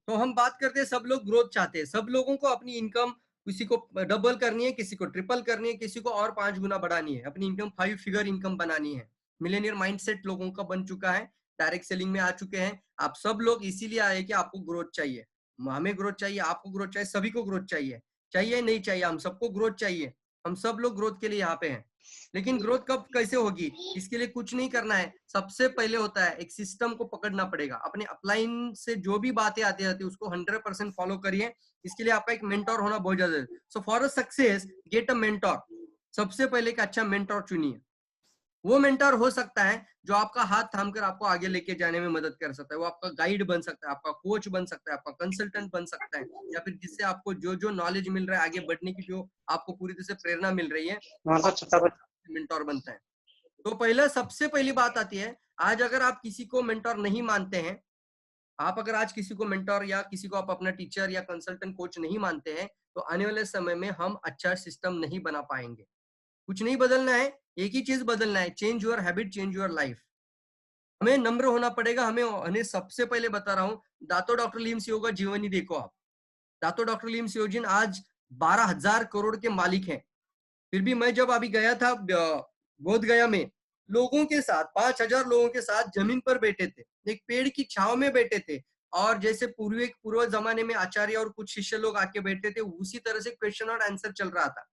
तो हम बात करते हैं, सब लोग ग्रोथ चाहते हैं, सब लोगों को अपनी इनकम किसी को डबल करनी है, किसी को ट्रिपल करनी है, किसी को और 5 गुना बढ़ानी है, अपनी इनकम 5 फिगर इनकम बनानी है। मिलेनियर माइंडसेट लोगों का बन चुका है, डायरेक्ट सेलिंग में आ चुके हैं। आप सब लोग इसीलिए आए कि आपको ग्रोथ चाहिए, हमें ग्रोथ चाहिए, आपको ग्रोथ चाहिए, सभी को ग्रोथ चाहिए। चाहिए नहीं चाहिए, हम सबको ग्रोथ चाहिए। हम सब लोग ग्रोथ के लिए यहाँ पे हैं। लेकिन ग्रोथ कब कैसे होगी, इसके लिए कुछ नहीं करना है। सबसे पहले होता है एक सिस्टम को पकड़ना पड़ेगा। अपने अपलाइन से जो भी बातें आती रहती है उसको 100% फॉलो करिए। इसके लिए आपका एक मेंटोर होना बहुत ज्यादा है। So for a success get a mentor. सबसे पहले एक अच्छा मेंटोर चुनिए। वो मेंटर हो सकता है जो आपका हाथ थामकर आपको आगे लेके जाने में मदद कर सकता है। वो आपका गाइड बन सकता है, आपका कोच बन सकता है, आपका कंसल्टेंट बन सकता है, या फिर जिससे आपको जो जो नॉलेज मिल रहा है आगे बढ़ने की, जो आपको पूरी तरह से प्रेरणा मिल रही है, मेंटोर बनता है। तो पहले सबसे पहली बात आती है, आज अगर आप किसी को मेंटोर नहीं मानते हैं, आप अगर आज किसी को मेंटोर या किसी को आप अपना टीचर या कंसल्टेंट कोच नहीं मानते हैं, तो आने वाले समय में हम अच्छा सिस्टम नहीं बना पाएंगे। कुछ नहीं बदलना है, एक ही चीज बदलना है, change your habit, change your life. हमें नम्र होना पड़ेगा। हमें सबसे पहले बता रहा हूँ, दातो डॉक्टर लीम सियो का जीवन ही देखो आप। दातो डॉक्टर लीम सियोजिन आज 12,000 करोड़ के मालिक हैं। फिर भी मैं जब अभी गया था बोध गया में, लोगों के साथ 5,000 लोगों के साथ जमीन पर बैठे थे, एक पेड़ की छाव में बैठे थे, और जैसे पूर्व जमाने में आचार्य और कुछ शिष्य लोग आके बैठे थे, उसी तरह से क्वेश्चन और आंसर चल रहा था।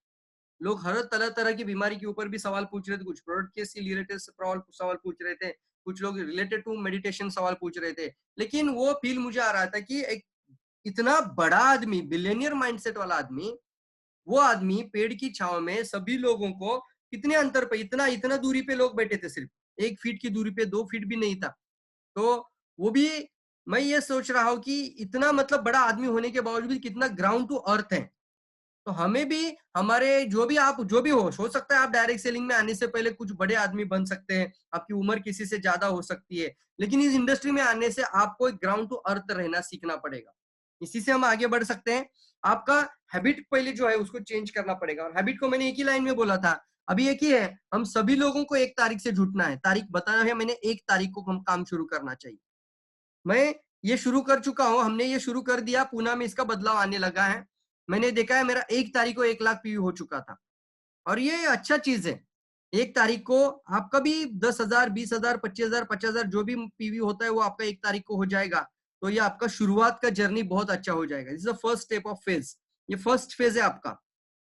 लोग हर तरह तरह की बीमारी के ऊपर भी सवाल पूछ रहे थे, कुछ प्रोडक्ट के से रिलेटेड सवाल पूछ रहे थे, कुछ लोग रिलेटेड टू मेडिटेशन सवाल पूछ रहे थे। लेकिन वो फील मुझे आ रहा था कि एक इतना बड़ा आदमी, बिलियनियर माइंडसेट वाला आदमी, वो आदमी पेड़ की छाव में सभी लोगों को, कितने अंतर पे, इतना इतना दूरी पे लोग बैठे थे, सिर्फ 1 फीट की दूरी पे, 2 फीट भी नहीं था। तो वो भी, मैं ये सोच रहा हूँ कि इतना मतलब बड़ा आदमी होने के बावजूद भी कितना ग्राउंड टू अर्थ है। तो हमें भी, हमारे जो भी आप जो भी हो सकता है आप डायरेक्ट सेलिंग में आने से पहले कुछ बड़े आदमी बन सकते हैं, आपकी उम्र किसी से ज्यादा हो सकती है, लेकिन इस इंडस्ट्री में आने से आपको एक ग्राउंड टू अर्थ रहना सीखना पड़ेगा। इसी से हम आगे बढ़ सकते हैं। आपका हैबिट पहले जो है उसको चेंज करना पड़ेगा, और हैबिट को मैंने एक ही लाइन में बोला था, अभी एक ही है, हम सभी लोगों को 1 तारीख से जुटना है। तारीख बताया है मैंने, 1 तारीख को हम काम शुरू करना चाहिए। मैं ये शुरू कर चुका हूँ, हमने ये शुरू कर दिया, पूना में इसका बदलाव आने लगा है। मैंने देखा है, मेरा 1 तारीख को 1 लाख पीवी हो चुका था, और ये अच्छा चीज है। 1 तारीख को आपका भी 10,000, 20,000, 25,000, 50,000 जो भी पीवी होता है वो आपका 1 तारीख को हो जाएगा। तो ये आपका शुरुआत का जर्नी बहुत अच्छा हो जाएगा। This is the first step of phase. ये फर्स्ट फेज है आपका।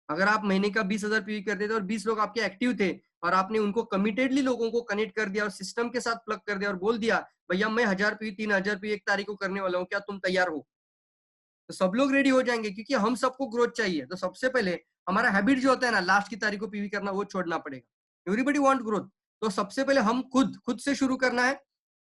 अगर आप महीने का 20,000 पीवी कर देते और 20 लोग आपके एक्टिव थे, और आपने उनको कमिटेडली लोगों को कनेक्ट कर दिया और सिस्टम के साथ प्लग कर दिया और बोल दिया, भैया मैं 1,000 पीवी, 3,000 पीवी 1 तारीख को करने वाला हूँ, क्या तुम तैयार हो? तो सब लोग रेडी हो जाएंगे, क्योंकि हम सबको ग्रोथ चाहिए। तो सबसे पहले हमारा हैबिट जो होता है ना, लास्ट की तारीख को पीवी करना, वो छोड़ना पड़ेगा। Everybody want growth. तो सबसे पहले हम खुद खुद से शुरू करना है।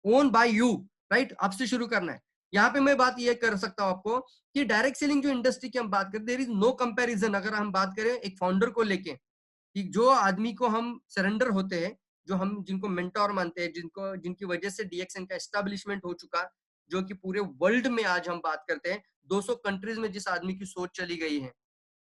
ओन बाय यू, राइट, आपसे शुरू करना है। यहाँ पे मैं बात ये कर सकता हूँ आपको कि डायरेक्ट सेलिंग जो इंडस्ट्री की हम बात करें, देयर इज नो कंपैरिजन। अगर हम बात करें एक फाउंडर को लेके, कि जो आदमी को हम सरेंडर होते हैं, जो हम जिनको मेंटोर मानते हैं, जिनको जिनकी वजह से डीएक्सएन का एस्टेब्लिशमेंट हो चुका, जो कि पूरे वर्ल्ड में आज हम बात करते हैं, 200 कंट्रीज में जिस आदमी की सोच चली गई है,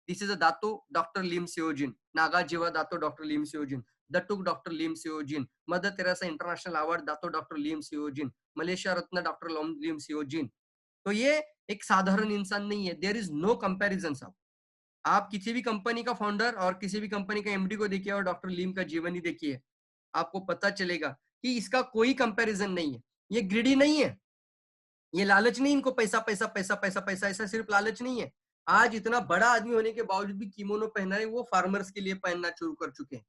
this is a दातो doctor Lim सियोजिन, Naga जीवा दातो doctor Lim सियोजिन, Datuk doctor Lim सियोजिन, mother Teresa international award Dato doctor Lim सियोजिन, मलेशिया रत्न डॉक्टर लीम सियोजिन। तो ये एक साधारण इंसान नहीं है, देयर इज नो कंपैरिजन। साहब, आप किसी भी कंपनी का फाउंडर और किसी भी कंपनी का एमडी को देखिए और डॉक्टर लीम का जीवन ही देखिए, आपको पता चलेगा कि इसका कोई कंपैरिजन नहीं है। ये ग्रीडी नहीं है, ये लालच नहीं, इनको पैसा पैसा पैसा पैसा पैसा, ऐसा सिर्फ लालच नहीं है। आज इतना बड़ा आदमी होने के बावजूद भी किमोनो पहना है, वो फार्मर्स के लिए पहनना शुरू कर चुके हैं।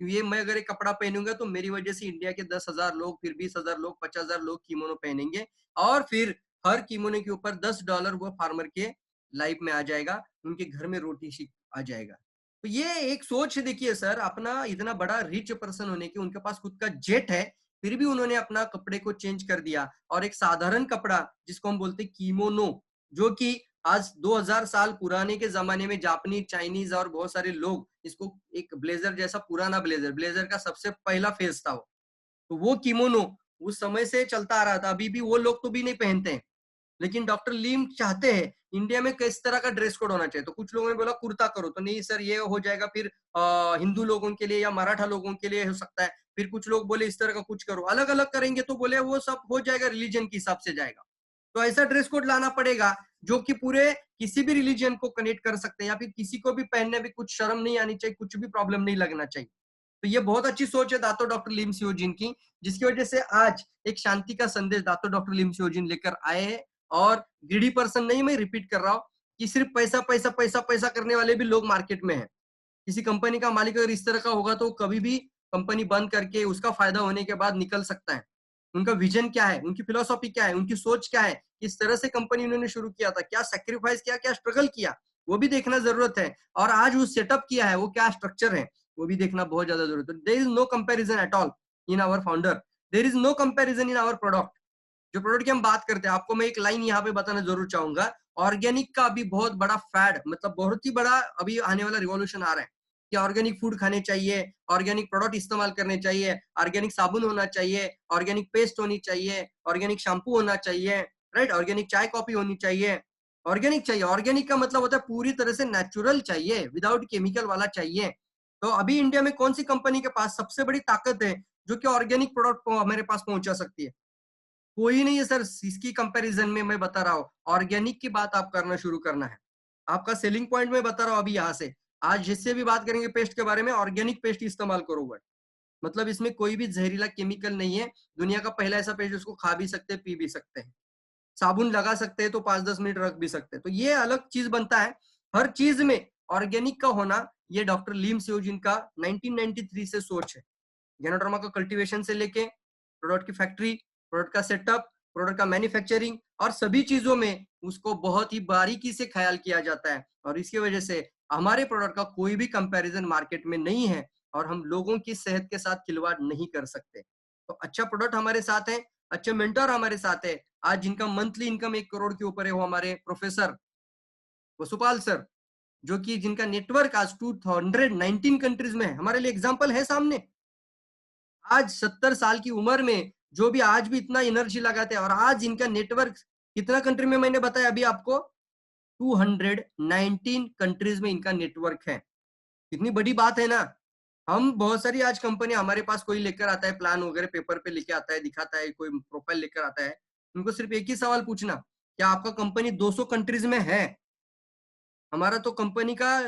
ये मैं अगर एक कपड़ा पहनूंगा तो मेरी वजह से इंडिया के 10,000 लोग, फिर 20,000 लोग, 50,000 लोग किमोनो पहनेंगे, और फिर हर किमोनो के ऊपर $10 वो फार्मर के लाइफ में आ जाएगा, उनके घर में रोटी आ जाएगा। तो ये एक सोच है। देखिए सर, अपना इतना बड़ा रिच पर्सन होने के, उनके पास खुद का जेट है, फिर भी उन्होंने अपना कपड़े को चेंज कर दिया, और एक साधारण कपड़ा जिसको हम बोलते हैं कीमोनो, जो कि आज 2000 साल पुराने के जमाने में जापानीज, चाइनीज और बहुत सारे लोग इसको एक ब्लेजर जैसा, पुराना ब्लेजर, ब्लेजर का सबसे पहला फेज था वो। तो वो किमोनो उस समय से चलता आ रहा था, अभी भी वो लोग तो भी नहीं पहनते हैं। लेकिन डॉक्टर लीम चाहते हैं इंडिया में किस तरह का ड्रेस कोड होना चाहिए। तो कुछ लोगों ने बोला कुर्ता करो, तो नहीं सर ये हो जाएगा फिर हिंदू लोगों के लिए या मराठा लोगों के लिए हो सकता है। फिर कुछ लोग बोले इस तरह का कुछ करो, अलग अलग करेंगे तो बोले वो सब हो जाएगा, रिलीजन के हिसाब से जाएगा। तो ऐसा ड्रेस कोड लाना पड़ेगा जो कि पूरे किसी भी रिलीजन को कनेक्ट कर सकते हैं, या फिर किसी को भी पहनने में कुछ शर्म नहीं आनी चाहिए, कुछ भी प्रॉब्लम नहीं लगना चाहिए। तो ये बहुत अच्छी सोच है दातो डॉक्टर लिम सियोजिन की, जिसकी वजह से आज एक शांति का संदेश दातो डॉक्टर लिम सियोजिन लेकर आए हैं। और ग्रीडी पर्सन नहीं, मैं रिपीट कर रहा हूँ कि सिर्फ पैसा पैसा पैसा पैसा करने वाले भी लोग मार्केट में हैं। किसी कंपनी का मालिक अगर इस तरह का होगा तो कभी भी कंपनी बंद करके उसका फायदा होने के बाद निकल सकता है। उनका विजन क्या है, उनकी फिलोसॉफी क्या है, उनकी सोच क्या है, किस तरह से कंपनी उन्होंने शुरू किया था, क्या सेक्रीफाइस किया, क्या स्ट्रगल किया, वो भी देखना जरूरत है। और आज वो सेटअप किया है, वो क्या स्ट्रक्चर है, वो भी देखना बहुत ज्यादा जरूरत है। There is no comparison at all in our founder, there is no comparison in our product. जो प्रोडक्ट की हम बात करते हैं, आपको मैं एक लाइन यहाँ पे बताना जरूर चाहूंगा। ऑर्गेनिक का अभी बहुत बड़ा फैड, मतलब बहुत ही बड़ा अभी आने वाला रिवॉल्यूशन आ रहा है कि ऑर्गेनिक फूड खाने चाहिए, ऑर्गेनिक प्रोडक्ट इस्तेमाल करने चाहिए, ऑर्गेनिक साबुन होना चाहिए, ऑर्गेनिक पेस्ट होनी चाहिए, ऑर्गेनिक शैम्पू होना चाहिए, राइट, ऑर्गेनिक चाय कॉफी होनी चाहिए। ऑर्गेनिक चाहिए, ऑर्गेनिक का मतलब होता है पूरी तरह से नेचुरल चाहिए, विदाउट केमिकल वाला चाहिए। तो अभी इंडिया में कौन सी कंपनी के पास सबसे बड़ी ताकत है जो कि ऑर्गेनिक प्रोडक्ट को हमारे पास पहुंचा सकती है? कोई नहीं है सर। इसकी कंपैरिजन में मैं बता रहा हूँ, ऑर्गेनिक की बात आप करना शुरू करना है। आपका सेलिंग पॉइंट मैं बता रहा हूँ अभी यहाँ से। आज जिससे भी बात करेंगे पेस्ट के बारे में, ऑर्गेनिक पेस्ट इस्तेमाल करो बट, मतलब इसमें कोई भी जहरीला केमिकल नहीं है। दुनिया का पहला ऐसा पेस्ट उसको खा भी सकते हैं, पी भी सकते हैं, साबुन लगा सकते हैं तो 5-10 मिनट रख भी सकते हैं। तो ये अलग चीज बनता है। हर चीज में ऑर्गेनिक का होना, ये डॉक्टर लीम सियोजिन का 1993 से सोच है। गैनोडर्मा का कल्टीवेशन से लेके प्रोडक्ट की फैक्ट्री, प्रोडक्ट का सेटअप, प्रोडक्ट का मैन्युफैक्चरिंग और सभी चीजों में उसको बहुत ही बारीकी से ख्याल किया जाता है। और इसकी वजह से हमारे प्रोडक्ट का कोई भी कंपैरिजन मार्केट में नहीं है और हम लोगों की सेहत के साथ खिलवाड़ नहीं कर सकते। तो अच्छा प्रोडक्ट हमारे साथ है, अच्छे मेंटर हमारे साथ है। आज जिनका मंथली इनकम 1 करोड़ के ऊपर है, वो हमारे प्रोफेसर वसुपाल सर, जो कि जिनका नेटवर्क आज 219 कंट्रीज में है। हमारे लिए एग्जाम्पल है सामने। आज 70 साल की उम्र में जो भी आज भी इतना एनर्जी लगाते हैं, और आज इनका नेटवर्क कितना कंट्री में, मैंने बताया अभी आपको 219 कंट्रीज में इनका नेटवर्क है। कितनी बड़ी बात है ना। हम बहुत सारी आज कंपनी हमारे पास कोई लेकर आता है प्लान वगैरह, पेपर पे लेके आता है, दिखाता है, कोई प्रोफाइल लेकर आता है, उनको सिर्फ एक ही सवाल पूछना, क्या आपका कंपनी 200 कंट्रीज में है? हमारा तो कंपनी का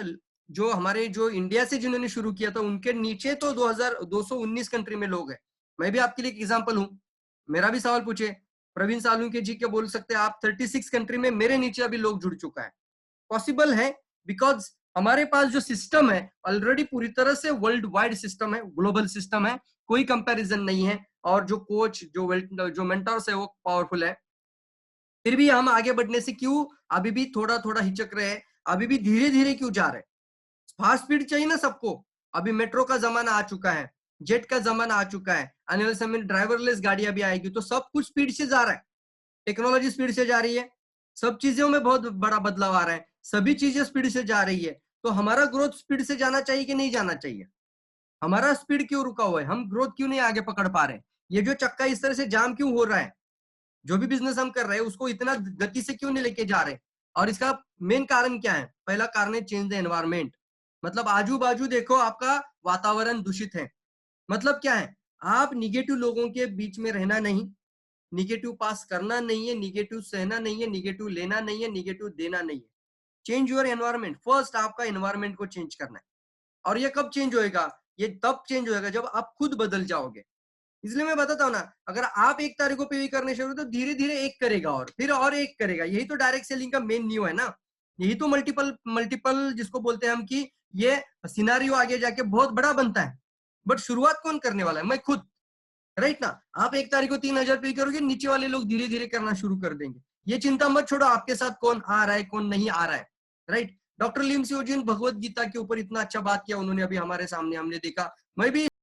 जो हमारे जो इंडिया से जिन्होंने शुरू किया था उनके नीचे तो 2219 कंट्री में लोग हैं। मैं भी आपके लिए एक एग्जांपल हूँ। मेरा भी सवाल पूछे, प्रवीण सालुंके जी के बोल सकते हैं आप 36 कंट्री में मेरे नीचे अभी लोग जुड़ चुका है। पॉसिबल है बिकॉज हमारे पास जो सिस्टम है ऑलरेडी पूरी तरह से वर्ल्ड वाइड सिस्टम है, ग्लोबल सिस्टम है, कोई कंपैरिजन नहीं है। और जो कोच जो मेंटर्स है वो पावरफुल है। फिर भी हम आगे बढ़ने से क्यों अभी भी थोड़ा थोड़ा हिचक रहे हैं, अभी भी धीरे धीरे क्यों जा रहे हैं? फास्ट स्पीड चाहिए ना सबको। अभी मेट्रो का जमाना आ चुका है, जेट का जमाना आ चुका है, आने वाले समय में ड्राइवरलेस गाड़ियां भी आएगी, तो सब कुछ स्पीड से जा रहा है, टेक्नोलॉजी स्पीड से जा रही है, सब चीजों में बहुत बड़ा बदलाव आ रहा है, सभी चीजें स्पीड से जा रही है। तो हमारा ग्रोथ स्पीड से जाना चाहिए कि नहीं जाना चाहिए? हमारा स्पीड क्यों रुका हुआ है? हम ग्रोथ क्यों नहीं आगे पकड़ पा रहे? ये जो चक्का इस तरह से जाम क्यों हो रहा है? जो भी बिजनेस हम कर रहे हैं उसको इतना गति से क्यों नहीं लेके जा रहे? और इसका मेन कारण क्या है? पहला कारण है चेंज द एनवायरमेंट। मतलब आजू बाजू देखो आपका वातावरण दूषित है। मतलब क्या है? आप निगेटिव लोगों के बीच में रहना नहीं, निगेटिव पास करना नहीं है, निगेटिव सहना नहीं है, निगेटिव लेना नहीं है, निगेटिव देना नहीं है। Change your environment. फर्स्ट आपका एनवायरमेंट को चेंज करना है। और ये कब चेंज होएगा? ये तब चेंज होएगा जब आप खुद बदल जाओगे। इसलिए मैं बताता हूँ ना, अगर आप 1 तारीख को पीवी करने शुरू तो धीरे धीरे एक करेगा और फिर और एक करेगा। यही तो डायरेक्ट सेलिंग का मेन न्यू है ना। यही तो मल्टीपल मल्टीपल जिसको बोलते हैं हम कि ये सिनारियो आगे जाके बहुत बड़ा बनता है। बट शुरुआत कौन करने वाला है? मैं खुद, राइट ना। आप 1 तारीख को 3000 पे करोगे, नीचे वाले लोग धीरे धीरे करना शुरू कर देंगे। ये चिंता मत छोड़ो, आपके साथ कौन आ रहा है कौन नहीं आ रहा है, राइट। डॉक्टर लिम सियोजिन भगवत गीता के ऊपर इतना अच्छा बात किया उन्होंने, अभी हमारे सामने हमने देखा। मैं भी